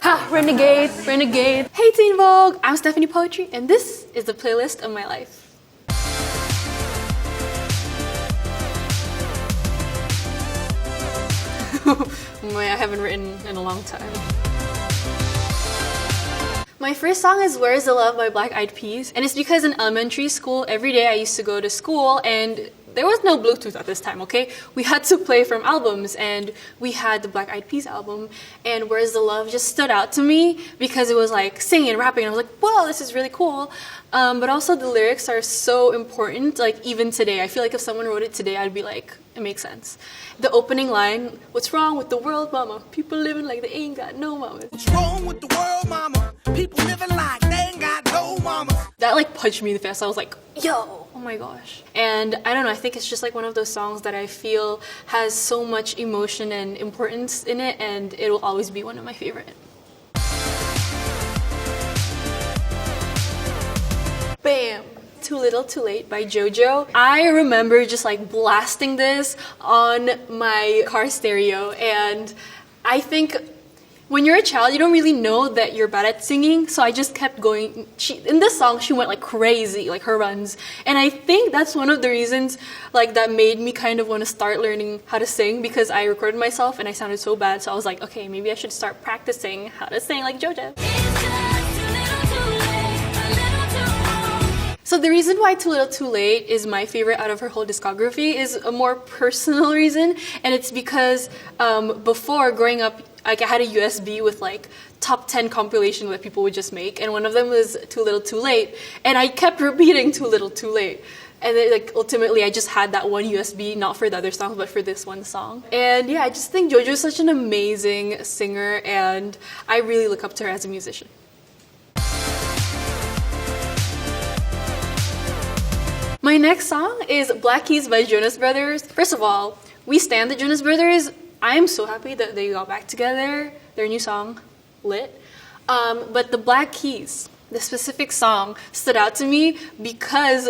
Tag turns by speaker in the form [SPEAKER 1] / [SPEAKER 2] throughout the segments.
[SPEAKER 1] Ha! Renegade, renegade. Hey Teen Vogue, I'm Stephanie Poetri, and this is the playlist of my life. I haven't written in a long time. My first song is Where's the Love by Black Eyed Peas, and it's because in elementary school, every day I used to go to school and there was no Bluetooth at this time, okay? We had to play from albums, and we had the Black Eyed Peas album, and Where's the Love just stood out to me because it was like singing and rapping, and I was like, whoa, this is really cool. But also the lyrics are so important, like even today. I feel like if someone wrote it today, I'd be like, it makes sense. The opening line, what's wrong with the world, mama? People living like they ain't got no mama.
[SPEAKER 2] What's wrong with the world, mama? People living like they ain't got no mama.
[SPEAKER 1] That like punched me in the face. I was like, yo, oh my gosh. And I don't know, I think it's just like one of those songs that I feel has so much emotion and importance in it, and it will always be one of my favorite. Bam! Too Little Too Late by JoJo. I remember just like blasting this on my car stereo, and I think when you're a child, you don't really know that you're bad at singing, so I just kept going. In this song, she went like crazy, like her runs. And I think that's one of the reasons like that made me kind of want to start learning how to sing, because I recorded myself and I sounded so bad, so I was like, okay, maybe I should start practicing how to sing like JoJo. So the reason why Too Little Too Late is my favorite out of her whole discography is a more personal reason, and it's because before growing up, like I had a USB with like top 10 compilation that people would just make, and one of them was Too Little Too Late, and I kept repeating Too Little Too Late. And then like ultimately I just had that one USB, not for the other songs, but for this one song. And yeah, I just think JoJo is such an amazing singer, and I really look up to her as a musician. My next song is Black Keys by Jonas Brothers. First of all, we stan the Jonas Brothers. I am so happy that they got back together. Their new song, lit. But the Black Keys, the specific song, stood out to me because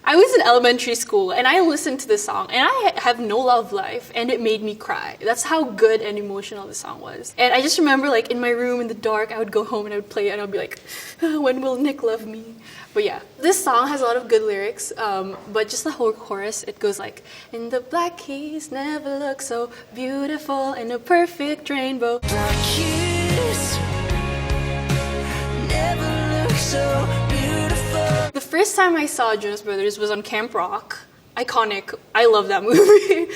[SPEAKER 1] I was in elementary school and I listened to this song and I have no love life and it made me cry. That's how good and emotional the song was. And I just remember like in my room in the dark, I would go home and I would play it and I'd be like, when will Nick love me? But yeah, this song has a lot of good lyrics, but just the whole chorus, it goes like, and the black keys never look so beautiful in a perfect rainbow.
[SPEAKER 2] Black keys never look so beautiful.
[SPEAKER 1] The first time I saw Jonas Brothers was on Camp Rock. Iconic. I love that movie.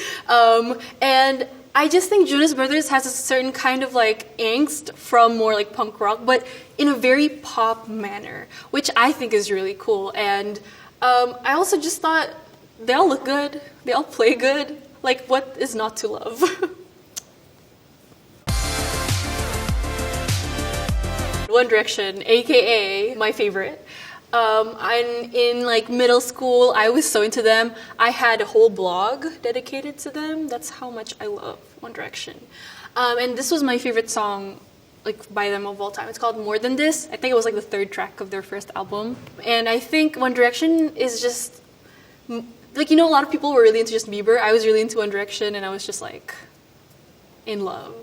[SPEAKER 1] And I just think Jonas Brothers has a certain kind of like angst from more like punk rock, but in a very pop manner, which I think is really cool. And I also just thought they all look good, they all play good. Like, what is not to love? One Direction, aka my favorite. I'm in like middle school, I was so into them. I had a whole blog dedicated to them. That's how much I love One Direction. And this was my favorite song like by them of all time. It's called More Than This. I think it was like the third track of their first album. And I think One Direction is just, like, you know, a lot of people were really into Justin Bieber. I was really into One Direction and I was just like in love.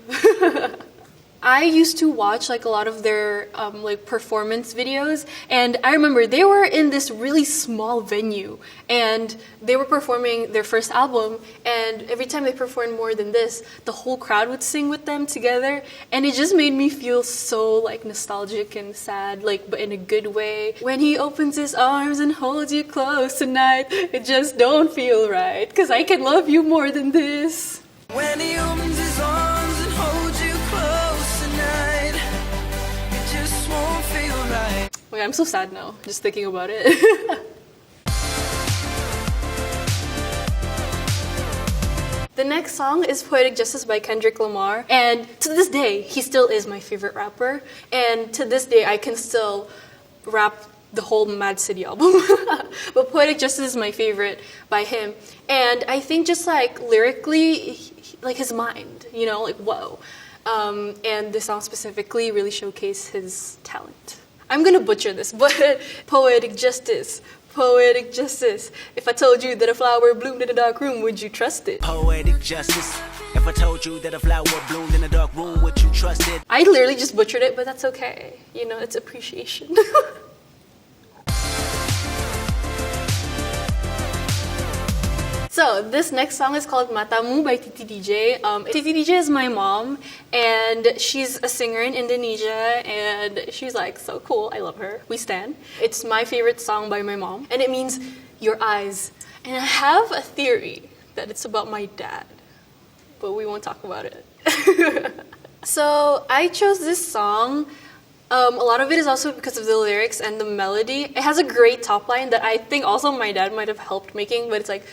[SPEAKER 1] I used to watch like a lot of their like performance videos, and I remember they were in this really small venue and they were performing their first album, and every time they performed More Than This, the whole crowd would sing with them together, and it just made me feel so like nostalgic and sad, like, but in a good way. When he opens his arms and holds you close tonight, it just don't feel right, 'cause I can love you more than this.
[SPEAKER 2] When he opens his arms and holds you close tonight, it just won't feel right.
[SPEAKER 1] Wait, I'm so sad now, just thinking about it. The next song is Poetic Justice by Kendrick Lamar, and to this day, he still is my favorite rapper, and to this day, I can still rap the whole Mad City album. But Poetic Justice is my favorite by him, and I think just like lyrically, like his mind, you know, like whoa. And this song specifically really showcased his talent. I'm gonna butcher this, but Poetic Justice, Poetic justice. If I told you that a flower bloomed in a dark room, would you trust it?
[SPEAKER 3] Poetic justice. If I told you that a flower bloomed in a dark room, would you trust it?
[SPEAKER 1] I literally just butchered it, but that's okay. You know, it's appreciation. So this next song is called Mademou by Titi DJ. Titi DJ is my mom, and she's a singer in Indonesia, and she's like so cool. I love her. We stan. It's my favorite song by my mom, and it means your eyes. And I have a theory that it's about my dad, but we won't talk about it. So I chose this song. A lot of it is also because of the lyrics and the melody. It has a great top line that I think also my dad might have helped making, but it's like...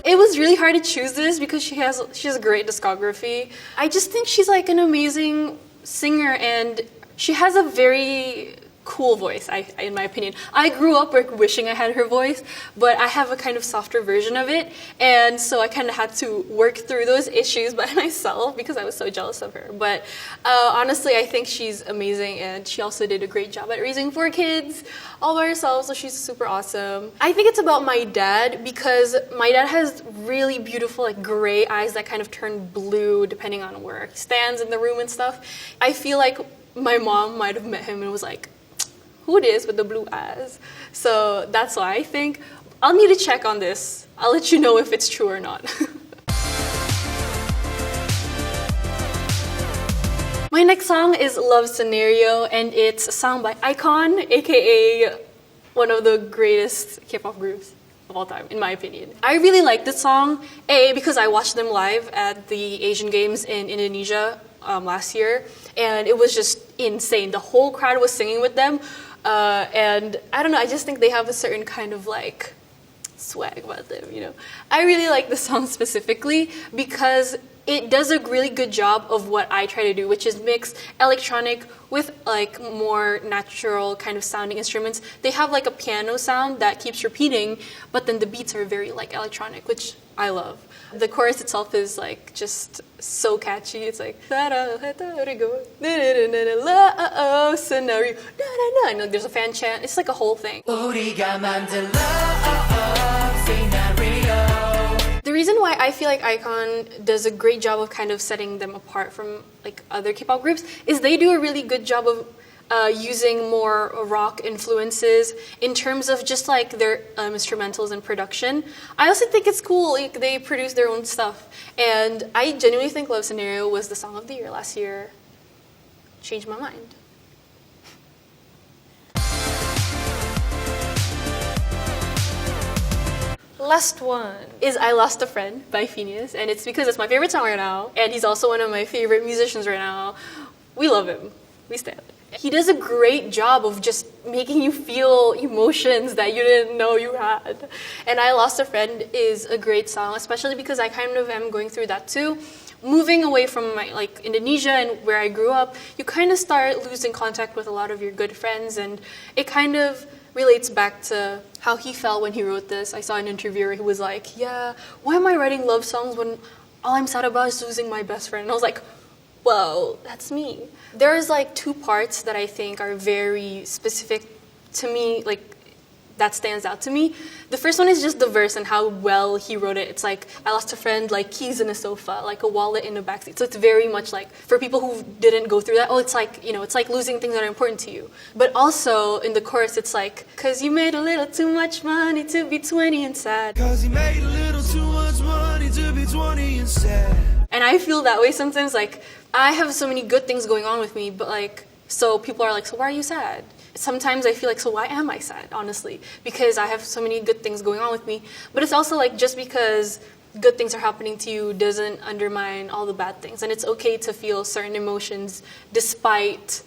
[SPEAKER 1] It was really hard to choose this because she has a great discography. I just think she's like an amazing singer, and she has a very cool voice, in my opinion. I grew up wishing I had her voice, but I have a kind of softer version of it, and so I kind of had to work through those issues by myself because I was so jealous of her. But honestly, I think she's amazing, and she also did a great job at raising 4 kids all by herself, so she's super awesome. I think it's about my dad because my dad has really beautiful like gray eyes that kind of turn blue depending on where he stands in the room and stuff. I feel like my mom might have met him and was like, who it is with the blue eyes? So that's why I think. I'll need to check on this. I'll let you know if it's true or not. My next song is Love Scenario, and it's a song by iKON, aka one of the greatest K-pop groups of all time, in my opinion. I really like this song, because I watched them live at the Asian Games in Indonesia last year, and it was just insane. The whole crowd was singing with them. And I don't know, I just think they have a certain kind of like swag about them, you know. I really like the song specifically because it does a really good job of what I try to do, which is mix electronic with like more natural kind of sounding instruments. They have like a piano sound that keeps repeating, but then the beats are very like electronic, which I love. The chorus itself is like just so catchy. It's like scenario. And like, there's a fan chant. It's like a whole thing. The reason why I feel like iKON does a great job of kind of setting them apart from like other K-pop groups is they do a really good job of using more rock influences in terms of just like their instrumentals and production. I also think it's cool, like, they produce their own stuff, and I genuinely think Love Scenario was the song of the year last year. Changed my mind. Last one is I Lost a Friend by Phineas, and it's because it's my favorite song right now, and he's also one of my favorite musicians right now. We love him. We stand. He does a great job of just making you feel emotions that you didn't know you had. And I Lost a Friend is a great song, especially because I kind of am going through that too. Moving away from my, like, Indonesia and where I grew up, you kind of start losing contact with a lot of your good friends, and it kind of relates back to how he felt when he wrote this. I saw an interviewer who was like, yeah, why am I writing love songs when all I'm sad about is losing my best friend? And I was like, whoa, that's me. There's like 2 parts that I think are very specific to me, like that stands out to me. The first one is just the verse and how well he wrote it. It's like, I lost a friend, like keys in a sofa, like a wallet in a backseat. So it's very much like, for people who didn't go through that, oh, it's like, you know, it's like losing things that are important to you. But also in the chorus, it's like, cause you made a little too much money to be 20 and sad.
[SPEAKER 2] Cause you made a little too much money to be 20 and sad.
[SPEAKER 1] And I feel that way sometimes, like, I have so many good things going on with me, but like, so people are like, so why are you sad? Sometimes I feel like, so why am I sad, honestly? Because I have so many good things going on with me. But it's also like, just because good things are happening to you doesn't undermine all the bad things. And it's okay to feel certain emotions despite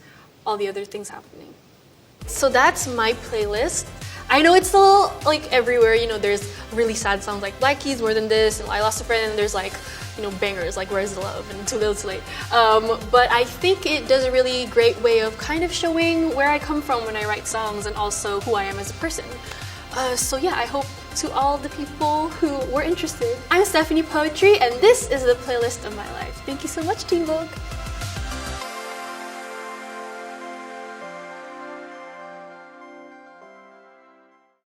[SPEAKER 1] all the other things happening. So that's my playlist. I know it's still like everywhere, you know, there's really sad songs like Black Keys, More Than This, and I Lost a Friend, and there's like, you know, bangers like Where's the Love and Too Little Too Late. But I think it does a really great way of kind of showing where I come from when I write songs and also who I am as a person. So yeah, I hope to all the people who were interested. I'm Stephanie Poetri, and this is the playlist of my life. Thank you so much, Team Vogue.